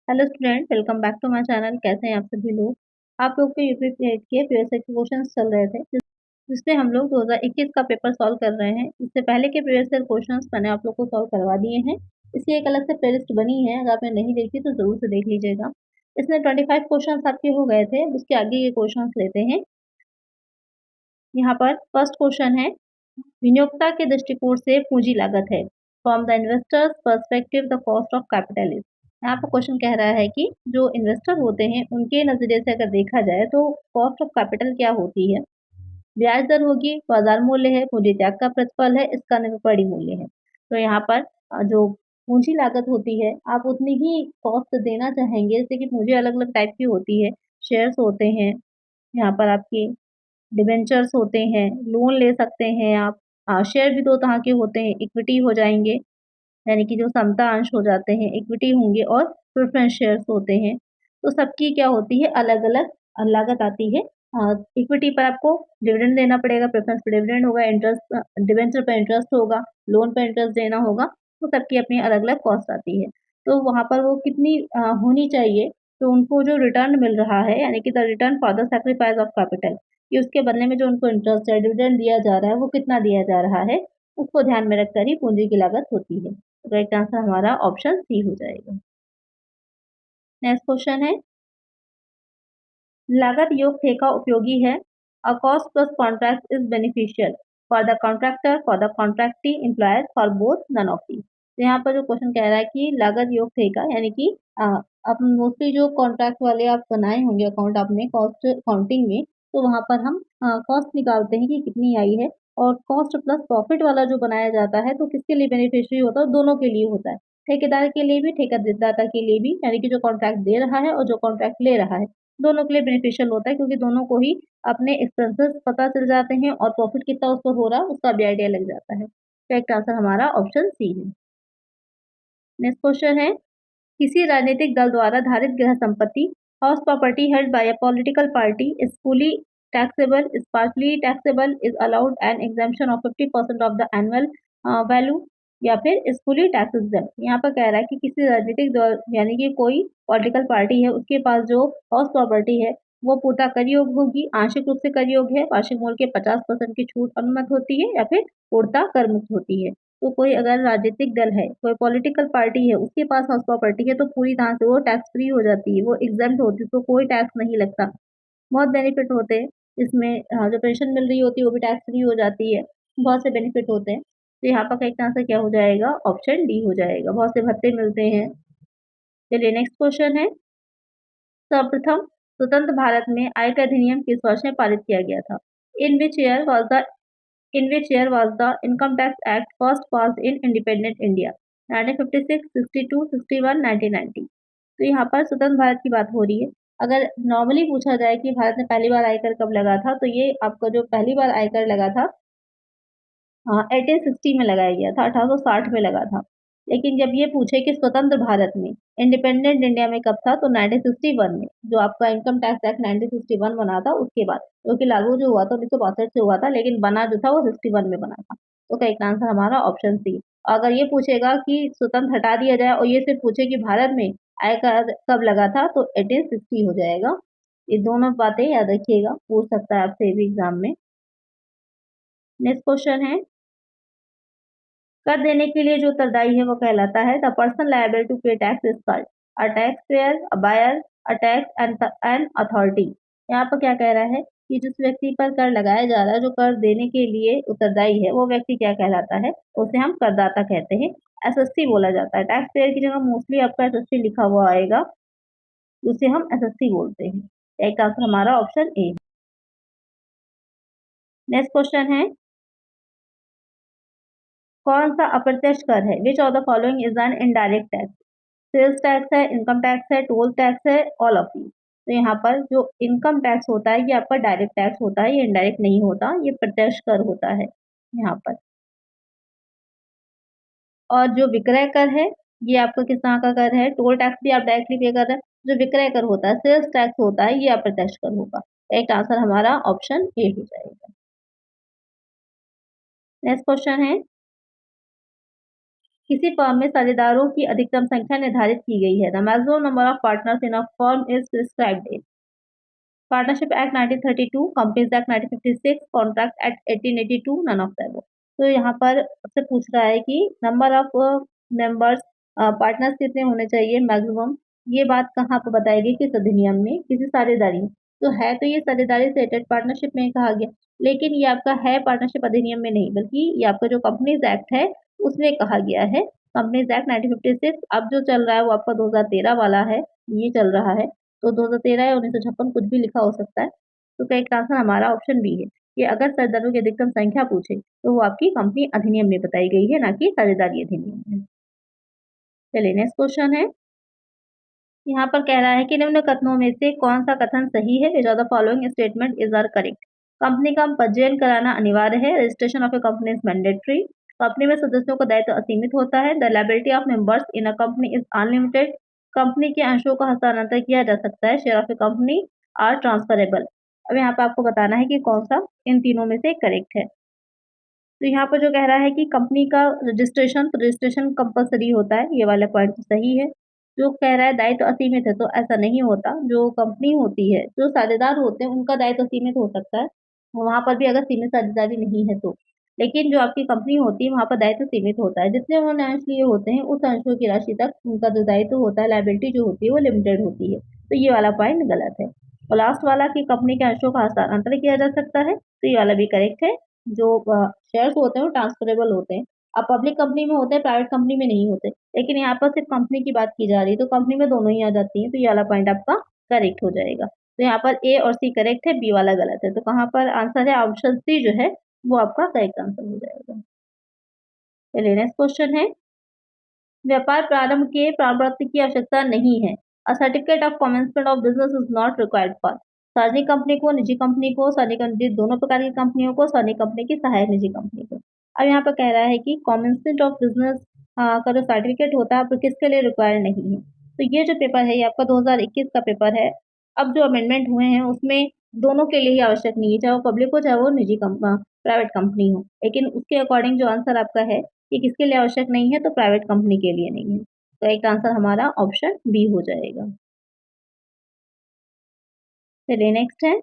Hello student, welcome back to my channel. कैसे हैं आप सभी लोग। आप लोग के यूपी के प्रीवियस ईयर क्वेश्चन चल रहे थे जिससे हम लोग 2021 का पेपर सॉल्व कर रहे हैं। इससे पहले के प्रीवियस ईयर क्वेश्चंस मैंने आप लोग को सॉल्व करवा दिए हैं। इसकी एक अलग से प्लेलिस्ट बनी है, अगर आपने नहीं देखी तो जरूर से देख लीजिएगा। इसमें 25 क्वेश्चन आपके हो गए थे, उसके आगे ये क्वेश्चन लेते हैं। यहाँ पर फर्स्ट क्वेश्चन है, विनियोक्ता के दृष्टिकोण से पूंजी लागत है। From the investors perspective the cost of capital is. यहाँ पर क्वेश्चन कह रहा है कि जो इन्वेस्टर होते हैं उनके नजरिए से अगर देखा जाए तो कॉस्ट ऑफ कैपिटल क्या होती है। ब्याज दर होगी, बाजार मूल्य है, पूंजी त्याग का प्रतिफल है, इसका नकदी मूल्य है। तो यहाँ पर जो पूंजी लागत होती है आप उतनी ही कॉस्ट देना चाहेंगे। जैसे कि पूंजी अलग अलग टाइप की होती है, शेयर्स होते हैं, यहाँ पर आपके डिबेंचर्स होते हैं, लोन ले सकते हैं आप। शेयर भी दो तरह के होते हैं, इक्विटी हो जाएंगे यानी कि जो समता अंश हो जाते हैं, इक्विटी होंगे, और प्रेफरेंस शेयर्स होते हैं। तो सबकी क्या होती है, अलग अलग लागत आती है। इक्विटी पर आपको डिविडेंड देना पड़ेगा, प्रेफरेंस पर डिविडेंड होगा, इंटरेस्ट डिबेंचर पर इंटरेस्ट होगा, लोन पर इंटरेस्ट देना होगा। तो सबकी अपनी अलग अलग कॉस्ट आती है। तो वहाँ पर वो कितनी होनी चाहिए, तो उनको जो रिटर्न मिल रहा है यानी कि the return for the sacrifice of capital, कि उसके बदले में जो उनको इंटरेस्ट या डिविडेंड दिया जा रहा है वो कितना दिया जा रहा है, उसको ध्यान में रखकर ही पूंजी की लागत होती है। तो करेक्ट आंसर हमारा ऑप्शन सी हो जाएगा। नेक्स्ट क्वेश्चन है, लागत योग ठेका उपयोगी है। A cost plus contract is beneficial for the contractor, for the contractee employer, for both, none of these. तो यहाँ पर जो क्वेश्चन कह रहा है कि लागत योग ठेका यानी कि आप मोस्टली जो कॉन्ट्रैक्ट वाले आप बनाए होंगे अकाउंट आपने कॉस्ट अकाउंटिंग में, तो वहाँ पर हम कॉस्ट निकालते हैं कि कितनी आई है। और कॉस्ट प्लस प्रॉफिट वाला जो बनाया जाता है तो किसके लिए बेनिफिशियरी होता है, दोनों के लिए होता है। ठेकेदार के लिए भी, ठेकेदाता के लिए भी, यानी कि जो कॉन्ट्रैक्ट दे रहा है और जो कॉन्ट्रैक्ट ले रहा है, दोनों के लिए बेनिफिशियल होता है, क्योंकि दोनों को ही अपने एक्सपेंसेस पता चल जाते हैं और प्रॉफिट कितना उसको हो रहा है उसका भी आइडिया लग जाता है। करेक्ट आंसर हमारा ऑप्शन सी है। नेक्स्ट क्वेश्चन है, किसी राजनीतिक दल द्वारा धारित गृह संपत्ति, house property held by a political party is fully taxable, is partly taxable, is allowed an exemption of 50% of the annual value, या फिर इज फुली टैक्सेबल। यहाँ पर कह रहा है कि किसी राजनीतिक दल यानी कि कोई पॉलिटिकल पार्टी है उसके पास जो हाउस प्रॉपर्टी है वो पूर्णतः कर योग होगी, आंशिक रूप से कर योग है, वार्षिक मूल्य के 50% की छूट अनुमत होती है, या फिर पूर्णतः कर मुक्त होती है। तो कोई अगर राजनीतिक दल है, कोई पॉलिटिकल पार्टी है, उसके पास हाउस प्रॉपर्टी है, तो पूरी तरह से वो टैक्स फ्री हो जाती है, वो एग्जेम्प्ट होती है, तो कोई टैक्स नहीं लगता। बहुत बेनिफिट होते हैं इसमें। जो पेंशन मिल रही होती है वो भी टैक्स फ्री हो जाती है। बहुत से बेनिफिट होते हैं। तो यहाँ पर करेक्ट आंसर क्या हो जाएगा, ऑप्शन डी हो जाएगा। बहुत से भत्ते मिलते हैं। चलिए नेक्स्ट क्वेश्चन है, सर्वप्रथम स्वतंत्र भारत में आयकर अधिनियम किस वर्ष में पारित किया गया था। In which year was the In which year was the Income Tax Act first passed in independent India? 1956, 62, 61, 1990। तो यहाँ पर स्वतंत्र भारत की बात हो रही है। अगर नॉर्मली पूछा जाए कि भारत में पहली बार आयकर कब लगा था, तो ये आपका जो पहली बार आयकर लगा था 1860 में लगाया गया था, 1860 में लगा था। लेकिन जब ये पूछे कि स्वतंत्र भारत में, इंडिपेंडेंट इंडिया में कब था, तो 1961 में, जो आपका इनकम टैक्स एक्ट 1961 बना था उसके बाद, जो कि लागू जो हुआ था 1962 से हुआ था, लेकिन बना जो था वो 61 में बना था। तो करेक्ट आंसर हमारा ऑप्शन सी। अगर ये पूछेगा कि स्वतंत्र हटा दिया जाए और ये सिर्फ पूछे कि भारत में आयकर कब लगा था, तो 1860 हो जाएगा। ये दोनों बातें याद रखिएगा, पूछ सकता है आपसे भी एग्जाम में। नेक्स्ट क्वेश्चन है, कर देने के लिए जो उत्तरदायी है वो कहलाता है, the person liable to pay tax is called a tax payer, a buyer, a tax and authority. यहाँ पर क्या कह रहा है कि जिस व्यक्ति पर कर लगाया जा रहा है, जो कर देने के लिए उत्तरदायी है, वो व्यक्ति क्या कहलाता है, उसे हम करदाता कहते हैं। एसएससी बोला जाता है। टैक्स पेयर की जगह मोस्टली आपका एसएससी लिखा हुआ आएगा, उसे हम एसएससी बोलते हैं। एक आंसर हमारा ऑप्शन ए। नेक्स्ट क्वेश्चन है, कौन सा अप्रत्यक्ष कर है, which of the following is an indirect tax. Sales tax है, इनकम टैक्स है, टोल टैक्स है, ऑल ऑफ दीज। तो यहाँ पर जो इनकम टैक्स होता है ये आपका डायरेक्ट टैक्स होता है, ये इनडायरेक्ट नहीं होता, ये प्रत्यक्ष कर होता है यहाँ पर। और जो विक्रय कर है ये आपका किस तरह का कर है, टोल टैक्स भी आप डायरेक्टली पे कर रहे हैं। जो विक्रय कर होता है, सेल्स टैक्स होता है, ये अप्रत्यक्ष कर होगा। एक आंसर हमारा ऑप्शन ए हो जाएगा। नेक्स्ट क्वेश्चन है, किसी फर्म में साझेदारों की अधिकतम संख्या निर्धारित की गई है। The maximum number of partners in a firm is prescribed in partnership act 1932, companies act 1956, contract act 1882, none of the above. तो यहाँ पर आपसे पूछ रहा है कि नंबर ऑफ मेंबर्स पार्टनर्स कितने होने चाहिए मैक्सिमम। ये बात कहाँ पर बताई गई, किस अधिनियम में, किसी साझेदारी में। तो है तो ये साझेदारी से एटेड पार्टनरशिप में कहा गया, लेकिन ये आपका है पार्टनरशिप अधिनियम में नहीं, बल्कि ये आपका जो कंपनीज एक्ट है उसमें कहा गया है। कंपनीज एक्ट 1956 अब जो चल रहा है वो आपका 2013 वाला है, ये चल रहा है। तो 2013 या 1956 कुछ भी लिखा हो सकता है। तो करेक्ट आंसर हमारा ऑप्शन बी है कि अगर साझेदारों की अधिकतम संख्या पूछे तो वो आपकी कंपनी अधिनियम में बताई गई है, ना कि साझेदारी अधिनियम में। चलिए नेक्स्ट क्वेश्चन है। यहाँ पर कह रहा है कि निम्न कथनों में से कौन सा कथन सही है। Which of the following statement is are correct. Company का पंजीयन कराना अनिवार्य है। Registration of a company is mandatory. Company में सदस्यों का दायित्व असीमित होता है। The liability of members in a company is unlimited. Company के अंशों का हस्तांतरण किया जा सकता है। Share of a company are transferable. अब यहाँ पर आपको बताना है कि कौन सा इन तीनों में से करेक्ट है। तो यहाँ पर जो कह रहा है कि कंपनी का रजिस्ट्रेशन, तो रजिस्ट्रेशन कंपलसरी होता है, ये वाला पॉइंट तो सही है। जो कह रहा है दायित्व असीमित है, तो ऐसा नहीं होता। जो कंपनी होती है, जो साझेदार होते हैं, उनका दायित्व सीमित हो सकता है, वहाँ पर भी अगर सीमित साझेदारी नहीं है तो। लेकिन जो आपकी कंपनी होती है वहाँ पर दायित्व सीमित होता है। जितने उन्होंने अंश लिए होते हैं उस अंशों की राशि तक उनका जो दायित्व होता है, लायबिलिटी जो होती है वो लिमिटेड होती है। तो ये वाला पॉइंट गलत है। और लास्ट वाला कि कंपनी के अंशों का हस्तांतरण किया जा सकता है, तो ये वाला भी करेक्ट है। जो शेयर्स होते हैं वो ट्रांसफरेबल होते हैं। अब पब्लिक कंपनी में होते हैं, प्राइवेट कंपनी में नहीं होते। लेकिन यहाँ पर सिर्फ कंपनी की बात की जा रही है, तो कंपनी में दोनों ही आ जाती हैं, तो ये वाला पॉइंट आपका करेक्ट हो जाएगा। तो यहाँ पर ए और सी करेक्ट है, बी वाला गलत है। तो कहाँ पर आंसर है, ऑप्शन सी जो है वो आपका करेक्ट आंसर हो जाएगा। चलिए नेक्स्ट क्वेश्चन है। व्यापार प्रारंभ के प्रमाणपत्र की आवश्यकता नहीं है। A certificate of commencement of business is not required for. सार्वजनिक कंपनी को, निजी कंपनी को, सार्वजनिक निजी दोनों प्रकार की कंपनियों को, सार्वजनिक कंपनी की, सहायक निजी कंपनी को। अब यहाँ पर कह रहा है कि कमेंसमेंट ऑफ बिजनेस का जो सर्टिफिकेट होता है आपको किसके लिए रिक्वायर्ड नहीं है। तो ये जो पेपर है ये आपका 2021 का पेपर है। अब जो अमेंडमेंट हुए हैं उसमें दोनों के लिए ही आवश्यक नहीं है, चाहे वो पब्लिक हो चाहे वो निजी प्राइवेट कंपनी हो। लेकिन उसके अकॉर्डिंग जो आंसर आपका है ये किसके लिए आवश्यक नहीं है, तो प्राइवेट कंपनी के लिए नहीं है। तो एक आंसर हमारा ऑप्शन बी हो जाएगा। चलिए नेक्स्ट है।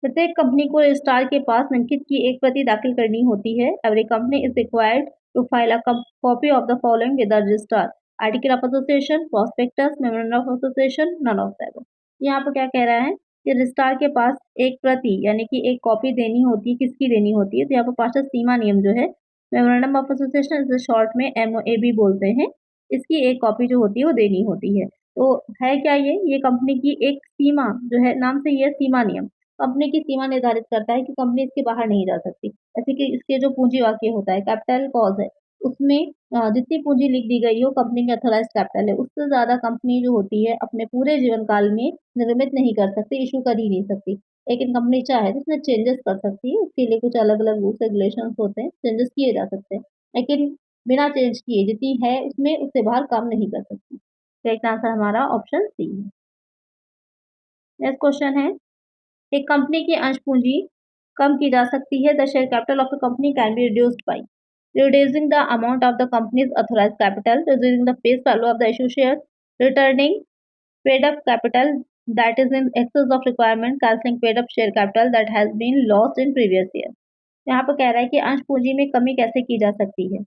प्रत्येक कंपनी को रजिस्ट्रार के पास अंकित की एक प्रति दाखिल करनी होती है। Every company is required to file a copy of the following with the registrar. Article of association, prospectus, memorandum of association, none of that. यहाँ पर क्या कह रहा है कि रजिस्ट्रार के पास एक प्रति यानी कि एक कॉपी देनी होती है। किसकी देनी होती है, तो यहाँ पर पार्षद सीमा नियम जो है, मेमोरेंडम ऑफ एसोसिएशन इसे शॉर्ट में MOAB बोलते हैं, इसकी एक कॉपी जो होती है वो देनी होती है। तो है क्या ये कंपनी की एक सीमा जो है, नाम से ये सीमा नियम कंपनी की सीमा निर्धारित करता है कि कंपनी इसके बाहर नहीं जा सकती। जैसे कि इसके जो पूंजी वाक्य होता है, कैपिटल कॉज है, उसमें जितनी पूंजी लिख दी गई हो कंपनी की अथॉराइज्ड कैपिटल है, उससे ज़्यादा कंपनी जो होती है अपने पूरे जीवन काल में निर्मित नहीं कर सकती, इशू कर ही नहीं सकती। लेकिन कंपनी चाहे तो इसमें चेंजेस कर सकती है, उसके लिए कुछ अलग-अलग रूल्स रेगुलेशंस होते हैं, चेंजेस किए जा सकते हैं। लेकिन बिना चेंज किए जितनी है उसमें उससे बाहर काम नहीं कर सकती। करेक्ट आंसर हमारा ऑप्शन सी है। नेक्स्ट क्वेश्चन है। एक कंपनी की अंश पूंजी कम की जा सकती है। The share capital of a company can be reduced by reducing the amount of the company's authorized capital, reducing the face value of the issue shares, returning paid up capital that is in excess of requirement, cancelling paid up share capital that has been lost in previous year। यहाँ पर कह रहा है कि अंश पूंजी में कमी कैसे की जा सकती है।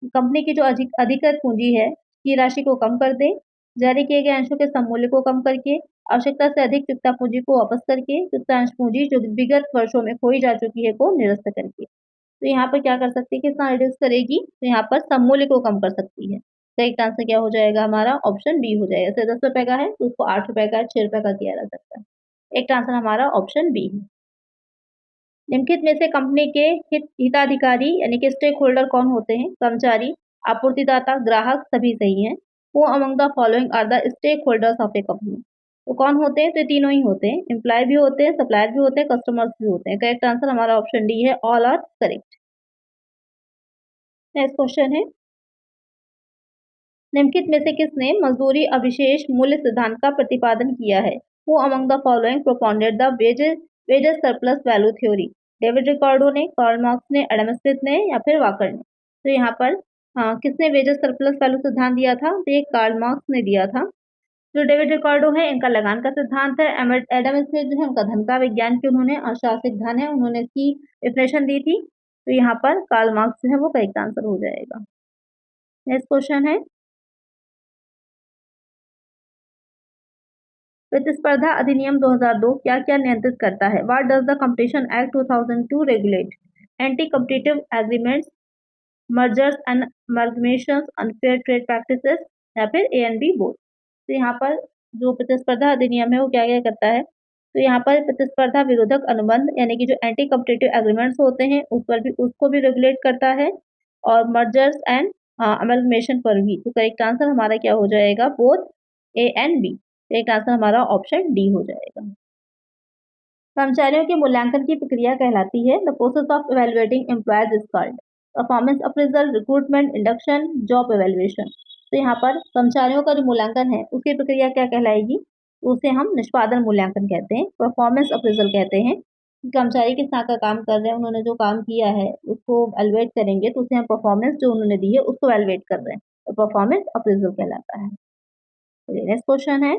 कंपनी की जो अधिकृत पूंजी है की राशि को कम कर दे, जारी किए गए अंशों के सममूल्य को कम करके, आवश्यकता से अधिक चुकता पूंजी को वापस करके, चुकता अंश पूंजी जो विगत वर्षों में खोई जा चुकी है को निरस्त करके। तो यहाँ पर क्या कर सकती है, कितना रिड्यूस करेगी, तो यहाँ पर सममूल्य को कम कर सकती है। तो एक आंसर क्या हो जाएगा हमारा, ऑप्शन बी हो जाएगा। जैसे 10 रुपए का है तो उसको 8 रुपए का, 6 रुपए का किया जा सकता है। एक आंसर हमारा ऑप्शन बी है। निम्नलिखित में से कंपनी के हिताधिकारी यानी कि स्टेक होल्डर कौन होते हैं, कर्मचारी, आपूर्तिदाता, ग्राहक, सभी सही हैं। Who among the following are the stake holders of a company. तो कौन होते हैं, तो तीनों ही होते हैं, एम्प्लॉय भी होते हैं, सप्लायर भी होते हैं, कस्टमर्स भी होते हैं। करेक्ट आंसर हमारा ऑप्शन डी है, all are correct. Next question है। निम्नलिखित में से किसने मजदूरी अविशेष मूल्य सिद्धांत का प्रतिपादन किया है। Who among the following propounded the wages surplus value theory. David Ricardo ने, कार्ल मार्क्स ने, एडम स्मिथ ने या फिर वॉकर ने। तो यहाँ पर किसने वेजेस सरप्लस वैल्यू सिद्धांत दिया था? तो ये कार्ल मार्क्स ने दिया था। जो डेविड रिकार्डो है इनका लगान का सिद्धांत है। एडम स्मिथ जो है उनका धन का विज्ञान की उन्होंने अशासिक धन है उन्होंने इसकी डेफिनेशन दी थी। तो यहाँ पर कार्ल मार्क्स जो है वो करेक्ट आंसर हो जाएगा। नेक्स्ट क्वेश्चन है, प्रतिस्पर्धा अधिनियम 2002 क्या क्या नियंत्रित करता है? What does the competition act 2002 regulate? Anti competitive agreements, mergers and amalgamations, unfair trade practices या फिर ए एंड बी बोथ। तो यहाँ पर जो प्रतिस्पर्धा अधिनियम है वो क्या क्या करता है? तो यहाँ पर प्रतिस्पर्धा विरोधक अनुबंध यानी कि जो एंटी कॉम्पिटिटिव एग्रीमेंट्स होते हैं उस पर भी उसको भी रेगुलेट करता है और मर्जर्स एंड अमलगमेशन पर भी। तो करेक्ट आंसर हमारा क्या हो जाएगा? Both A and B. एक आंसर हमारा ऑप्शन डी हो जाएगा। कर्मचारियों के मूल्यांकन की प्रक्रिया कहलाती है the process of evaluating employees is called performance appraisal, recruitment, induction, job evaluation. तो यहाँ पर कर्मचारियों का जो मूल्यांकन है उसकी प्रक्रिया क्या कहलाएगी? तो उसे हम निष्पादन मूल्यांकन कहते हैं, परफॉर्मेंस अप्रेजल कहते हैं। कर्मचारी किस तरह का काम कर रहे हैं, उन्होंने जो काम किया है उसको एवेलुएट करेंगे तो उसे हम परफॉर्मेंस जो उन्होंने दी है उसको एवेलुएट कर रहे हैं, तो परफॉर्मेंस अप्रेजल कहलाता है। नेक्स्ट क्वेश्चन है,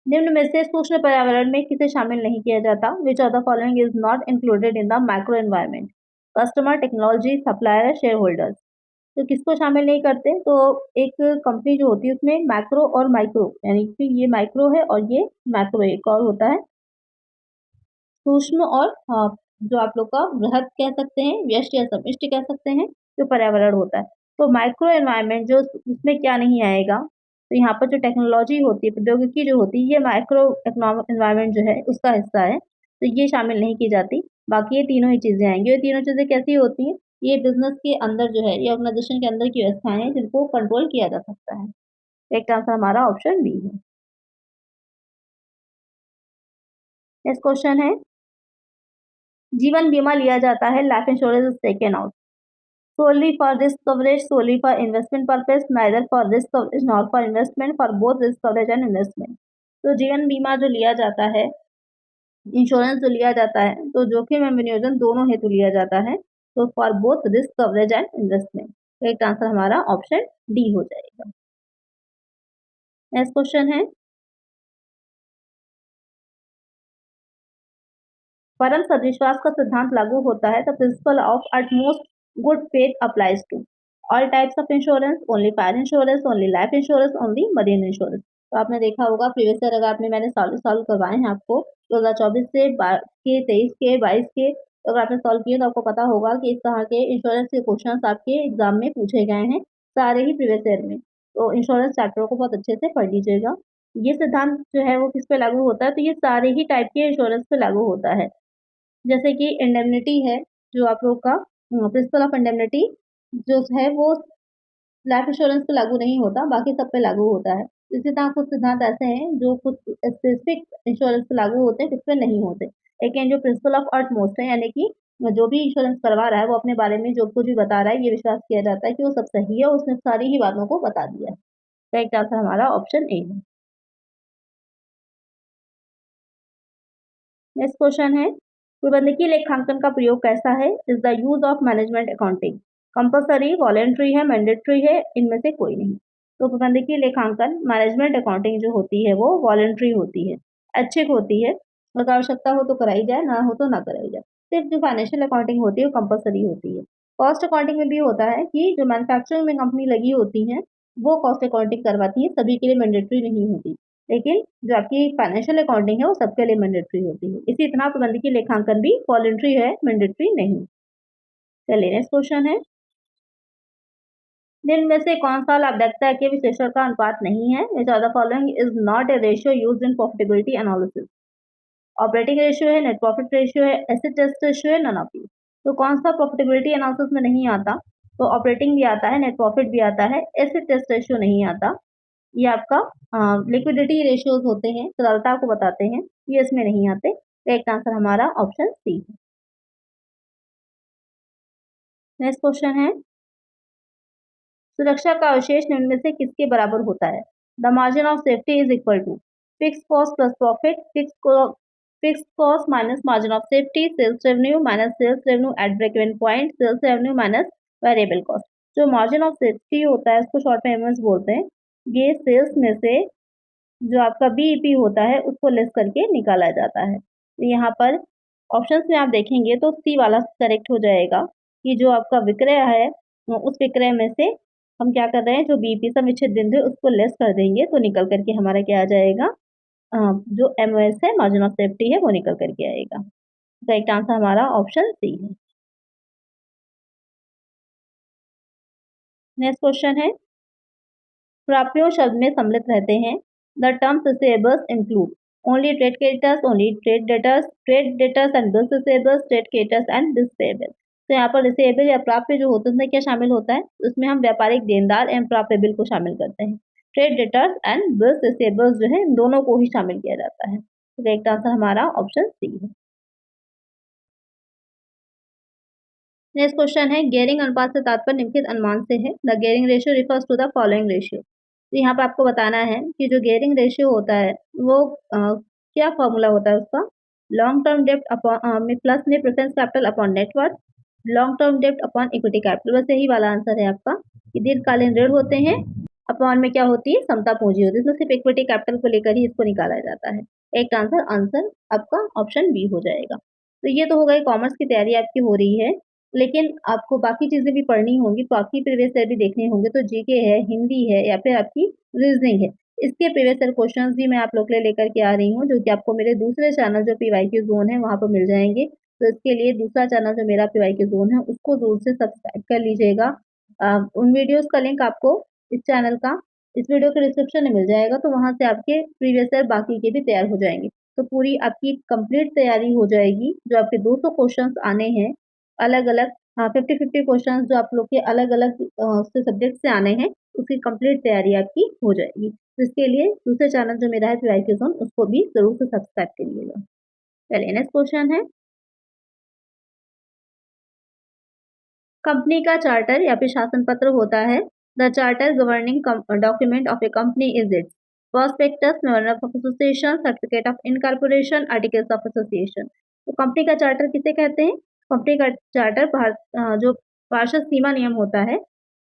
निम्न में से सूक्ष्म पर्यावरण में किसे शामिल नहीं किया जाता? विच of the following is not included in the micro environment? Customer, technology, supplier, share holders. तो किसको शामिल नहीं करते? तो एक कंपनी जो होती है उसमें मैक्रो और माइक्रो यानी कि ये माइक्रो है और ये मैक्रो एक और होता है सूक्ष्म और जो आप लोग का बृहद कह सकते हैं, व्यष्टि या समष्टि कह सकते हैं, जो पर्यावरण होता है। तो माइक्रो एनवायरमेंट जो उसमें क्या नहीं आएगा? तो यहाँ पर जो टेक्नोलॉजी होती है, प्रौद्योगिकी जो होती है, ये माइक्रो एनवायरमेंट जो है उसका हिस्सा है, तो ये शामिल नहीं की जाती। बाकी ये तीनों ही चीजें आएंगी। ये तीनों चीजें कैसी होती हैं? ये बिजनेस के अंदर जो है, ये ऑर्गेनाइजेशन के अंदर की व्यवस्थाएं हैं जिनको कंट्रोल किया जा सकता है। एक आंसर हमारा ऑप्शन बी है। नेक्स्ट क्वेश्चन है, जीवन बीमा लिया जाता है, life insurance is taken out solely for risk coverage, solely for investment purpose, neither for risk coverage nor for investment, for both risk coverage and investment। तो जीवन बीमा जो लिया जाता है, इंश्योरेंस जो लिया जाता है, तो जोखिम एवं विनियोजन दोनों हेतु लिया जाता है, तो for both risk coverage and investment. तो एक आंसर हमारा ऑप्शन डी हो जाएगा। नेक्स्ट क्वेश्चन है, परम सदविश्वास का सिद्धांत लागू होता है, the principle of utmost good faith applies to all types of insurance, only fire insurance, only life insurance, only marine insurance. तो आपने देखा होगा प्रीवियस ईयर अगर आपने मैंने सॉल्व करवाए हैं आपको 2024 से के 23 के 22 के, तो अगर आपने सॉल्व किए तो आपको पता होगा कि इस तरह के इंश्योरेंस के क्वेश्चन आपके एग्जाम में पूछे गए हैं सारे ही प्रीवियस ईयर में। तो इंश्योरेंस चैप्टर को बहुत अच्छे से पढ़ लीजिएगा। ये सिद्धांत जो है वो किस पे लागू होता है? तो ये सारे ही टाइप के इंश्योरेंस पे लागू होता है। जैसे कि इंडेमनिटी है जो आप लोग का प्रिंसिपल ऑफ इंडेमनिटी जो है वो लाइफ इंश्योरेंस पे लागू नहीं होता, बाकी सब पे लागू होता है। इसी तरह कुछ सिद्धांत ऐसे हैं जो कुछ स्पेसिफिक इंश्योरेंस पे लागू होते हैं, कुछ पे नहीं होते। लेकिन जो प्रिंसिपल ऑफ अटमोस्ट है यानी कि जो भी इंश्योरेंस करवा रहा है वो अपने बारे में जो कुछ भी बता रहा है ये विश्वास किया जाता है कि वो सब सही है, उसने सारी ही बातों को बता दिया है। करेक्ट आंसर हमारा ऑप्शन ए है। नेक्स्ट क्वेश्चन है, प्रबंधकीय लेखांकन का प्रयोग कैसा है? Is the use of management accounting compulsory, voluntary है, मैंडेटरी है, इनमें से कोई नहीं। तो प्रबंधकीय लेखांकन मैनेजमेंट अकाउंटिंग जो होती है वो वॉलेंट्री होती है, ऐच्छिक होती है। अगर आवश्यकता हो तो कराई जाए, ना हो तो ना कराई जाए। सिर्फ जो फाइनेंशियल अकाउंटिंग होती है वो कंपल्सरी होती है। कॉस्ट अकाउंटिंग में भी होता है कि जो मैन्युफैक्चरिंग में कंपनी लगी होती हैं वो कॉस्ट अकाउंटिंग करवाती है, सभी के लिए मैंडेटरी नहीं होती। लेकिन जो आपकी फाइनेंशियल अकाउंटिंग है वो सबके लिए मैंडेटरी होती है। इसी तरह प्रबंधकीय लेखांकन भी वॉलेंट्री है, मैंडेटरी नहीं। चलिए नेक्स्ट क्वेश्चन है, निम्न में से कौन सा लाभदायकता के विश्लेषण का अनुपात नहीं है? Which of the following is not a ratio used in profitability analysis? Operating ratio है, नेट प्रॉफिट रेशियो है, एसेट टेस्ट रेशियो है, नन ऑफ दीस। तो कौन सा प्रॉफिटेबिलिटी एनालिसिस में नहीं आता? तो ऑपरेटिंग भी आता है, नेट प्रॉफिट भी आता है, एसेट टेस्ट रेशियो नहीं आता। ये आपका लिक्विडिटी रेशियोज होते हैं, तरलता को बताते हैं, ये इसमें नहीं आते। तो एक आंसर हमारा ऑप्शन सी है। नेक्स्ट क्वेश्चन है, सुरक्षा का अवशेष निम्न में से किसके बराबर होता है? The margin of safety is equal to fix cost plus profit, fix fixed cost minus margin of safety, sales revenue minus sales revenue at break even point, sales revenue minus variable cost. जो margin of safety होता है उसको short में MS बोलते हैं। ये sales में से जो आपका बीईपी होता है उसको लेस करके निकाला जाता है। तो यहाँ पर ऑप्शंस में आप देखेंगे तो सी वाला करेक्ट हो जाएगा कि जो आपका विक्रय है उस विक्रय में से हम क्या कर रहे हैं, जो बीईपी से विच्छेद बिंदु है उसको लेस कर देंगे तो निकल करके हमारा क्या आ जाएगा, जो एमओएस है मार्जिन ऑफ सेफ्टी है वो निकल करके आएगा। करेक्ट आंसर हमारा ऑप्शन सी है। नेक्स्ट क्वेश्चन है, प्राप्यों शब्द में सम्मिलित रहते हैं। The terms receivables include only trade creditors, only trade debtors and bills receivables, trade creditors and bills payable. तो यहाँ पर रिसीवेबल या प्राप्य जो होते हैं उसमें क्या शामिल होता है, उसमें हम व्यापारिक देनदार एवं प्राप्य बिल को शामिल करते हैं। Trade debtors and bills receivables जो है इन दोनों को ही शामिल किया जाता है। तो करेक्ट आंसर हमारा ऑप्शन सी है। नेक्स्ट क्वेश्चन है, गेयरिंग अनुपात से तात्पर्य निम्नलिखित अनुमान से है। The gearing ratio refers to the following ratio. तो यहाँ पर आपको बताना है कि जो गेयरिंग रेशियो होता है वो क्या फॉर्मूला होता है उसका, लॉन्ग टर्म डेप्ट अपॉन में प्लस में preference capital upon net worth, long term डेप्ट अपॉन इक्विटी कैपिटल। बस यही वाला आंसर है आपका कि दीर्घकालीन ऋण होते हैं अपॉन में क्या होती है, समता पूंजी होती है। इसमें सिर्फ इक्विटी कैपिटल को लेकर ही इसको निकाला जाता है। एक आंसर आपका ऑप्शन बी हो जाएगा। तो ये तो हो गई, कॉमर्स की तैयारी आपकी हो रही है, लेकिन आपको बाकी चीज़ें भी पढ़नी होंगी, बाकी प्रीवियस ईयर भी देखने होंगे। तो जीके है, हिंदी है या फिर आपकी रीजनिंग है, इसके प्रीवियस ईयर क्वेश्चंस भी मैं आप लोग के लिए लेकर के आ रही हूँ, जो कि आपको मेरे दूसरे चैनल जो पीवाईक्यू जोन है वहाँ पर मिल जाएंगे। तो इसके लिए दूसरा चैनल जो मेरा पीवाईक्यू जोन है उसको जरूर से सब्सक्राइब कर लीजिएगा। उन वीडियोज़ का लिंक आपको इस चैनल का इस वीडियो के डिस्क्रिप्शन में मिल जाएगा, तो वहाँ से आपके प्रीवियस ईयर बाकी के भी तैयार हो जाएंगे। तो पूरी आपकी कंप्लीट तैयारी हो जाएगी। जो आपके 200 क्वेश्चंस आने हैं अलग अलग, 50-50 क्वेश्चंस जो आप लोग के अलग अलग से सब्जेक्ट से आने हैं, उसकी कंप्लीट तैयारी आपकी हो जाएगी। तो इसके लिए दूसरे चैनल जो मेरा है पीवाईक्यू जोन उसको भी जरूर से सब्सक्राइब करिएगा। चलिए नेक्स्ट क्वेश्चन है, कंपनी का चार्टर या फिर शासन पत्र होता है। The charter governing document of a company is it's prospectus, memorandum of association, certificate of incorporation, articles of association. तो कंपनी का चार्टर किसे कहते हैं, कंपनी का चार्टर जो पार्षद सीमा नियम होता है,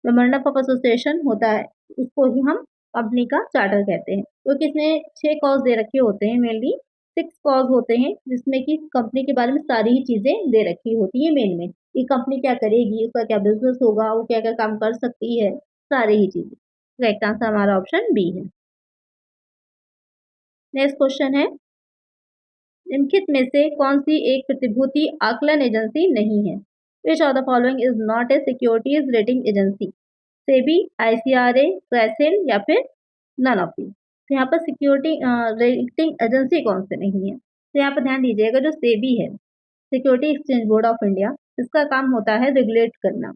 मेमोरेंडम ऑफ एसोसिएशन होता है, उसको ही हम कंपनी का चार्टर कहते हैं। क्योंकि इसमें 6 कॉज दे रखे होते हैं, मेनली 6 कॉज होते हैं, जिसमें कि कंपनी के बारे में सारी ही चीजें दे रखी होती है मेन में, कि कंपनी क्या करेगी, उसका क्या बिजनेस होगा, वो क्या क्या काम कर सकती है, सारी ही चीजें। करेक्ट आंसर हमारा ऑप्शन बी है। नेक्स्ट क्वेश्चन है, निम्नलिखित में से कौन सी एक प्रतिभूति आकलन एजेंसी नहीं है। Which of the following is not a securities rating agency, SEBI, ICRA, CRISIL या फिर नन ऑफ दीज। तो यहाँ पर सिक्योरिटी रेटिंग एजेंसी कौन से नहीं है, तो यहाँ पर ध्यान दीजिएगा, जो सेबी है, security exchange board of India, इसका काम होता है रेगुलेट करना,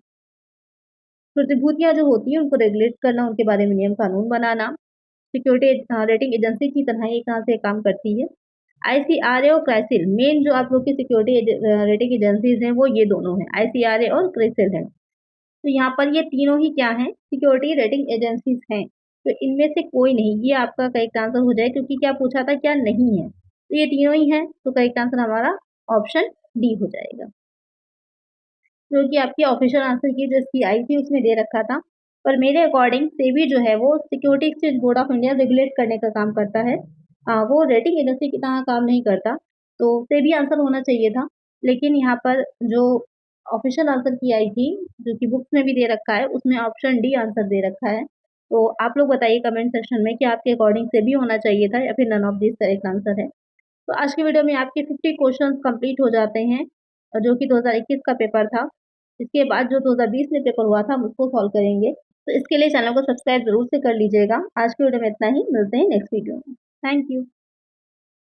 प्रतिभूतियां जो होती हैं उनको रेगुलेट करना, उनके बारे में नियम कानून बनाना। सिक्योरिटी रेटिंग एजेंसी की तरह ये कहाँ से काम करती है। आईसीआरए और क्राइसिल, मेन जो आप लोग की सिक्योरिटी रेटिंग एजेंसीज हैं वो ये दोनों हैं, आईसीआरए और क्राइसिल हैं। तो यहाँ पर ये तीनों ही क्या हैं, सिक्योरिटी रेटिंग एजेंसीज हैं। तो इनमें से कोई नहीं, ये आपका करेक्ट आंसर हो जाए, क्योंकि क्या पूछा था, क्या नहीं है, तो ये तीनों ही हैं। तो करेक्ट आंसर हमारा ऑप्शन डी हो जाएगा, जो कि आपकी ऑफिशियल आंसर की जो इसकी आई थी उसमें दे रखा था। पर मेरे अकॉर्डिंग सेबी जो है वो security exchange board of India regulate करने का काम करता है, वो रेटिंग एजेंसी की तरह काम नहीं करता। तो सेबी आंसर होना चाहिए था, लेकिन यहाँ पर जो ऑफिशियल आंसर की आई थी, जो कि बुक्स में भी दे रखा है, उसमें ऑप्शन डी आंसर दे रखा है। तो आप लोग बताइए कमेंट सेक्शन में कि आपके अकॉर्डिंग सेबी होना चाहिए था या फिर none of this correct answer है। तो आज की वीडियो में आपके 50 क्वेश्चंस कंप्लीट हो जाते हैं, जो कि 2021 का पेपर था। इसके बाद जो 2020 में पेपर हुआ था हम उसको सॉल्व करेंगे। तो इसके लिए चैनल को सब्सक्राइब जरूर से कर लीजिएगा। आज की वीडियो में इतना ही, मिलते हैं नेक्स्ट वीडियो में। Thank you.